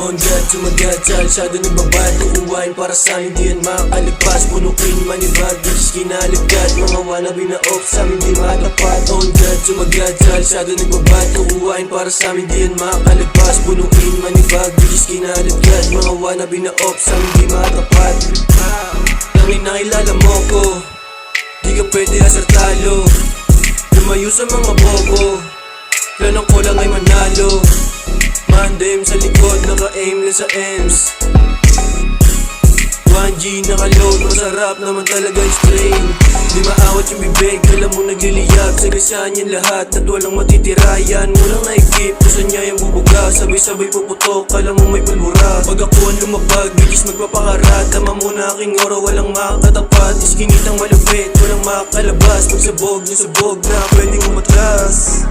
On God, sumagat sa alsado nagbabad Kukuhain para sa'min di yan makakalagpas Punukin manibag, bitches kinaligad Mga wannabe na off sa'min di matapat On God, sumagat sa alsado nagbabad Kukuhain para sa'min di yan makakalagpas Punukin manibag, bitches kinaligad Mga wannabe na off sa'min di matapat Nangin nakilala mo ko Di ka pwede asertalo Lumayo sa mga bobo Planong ko lang ay manalo Mandem sa likod, naka-aim lang sa M's 1G naka-load, masarap naman talaga yung strain Di maawat yung bibig, alam mo nagliliyab Sagasaan yan lahat at walang matitira yan Walang naikip, kusa niya yung bubuga Sabay-sabay puputok, alam mo may pulbura Pag ako ang lumapag, bigis magpapakarat Tama mo na aking oro, walang makakatapat Iskinitang malupit, walang makakalabas Pagsabog niya sabog na pwedeng umatras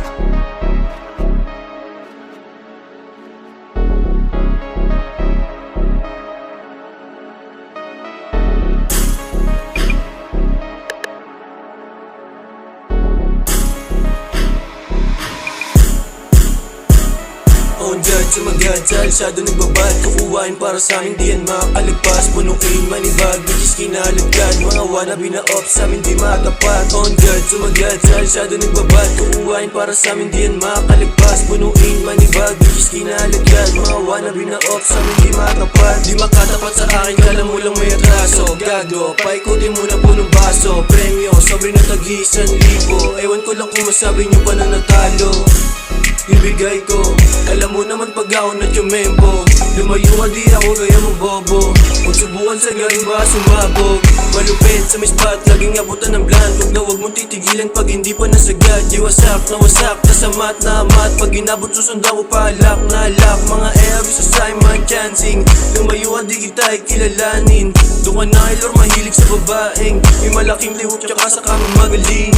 On God, sumagat sa alsado nagbabad Kukuhain para sa'min di yan makakalagpas Punukin manibag, bitches kinaligad Mga wannabe na off sa'min di matapat On God, sumagat sa alsado nagbabad Kukuhain para sa'min di yan makakalagpas Punuin manibag, bitches kinaligad Mga wannabe na off sa'min di matapat Di makatapat sa akin, kala mo lang may atraso Gago, paikutin mo na punong baso Premyo, sobre na tagi 1,000 Ewan ko lang kung masabi nyo pa na natalo Ibigay ko, alam mo naman pag ako na tumempo Lumayo ka di ako kaya mong bobo Huwag subukan sa galing ba sumabog Malupit sa may spot, laging abutan ng bland Huwag na huwag mong titigilan pag hindi pa nasagad Di wasak na wasak, kasamat na amat Pag inabot susundan ko palak na alak Mga Elvis sa Simon Chancing Lumayo ka di kita ikilalanin Doon ka na ilor mahilig sa babaeng May malaking liwag tsaka sa kamang magaling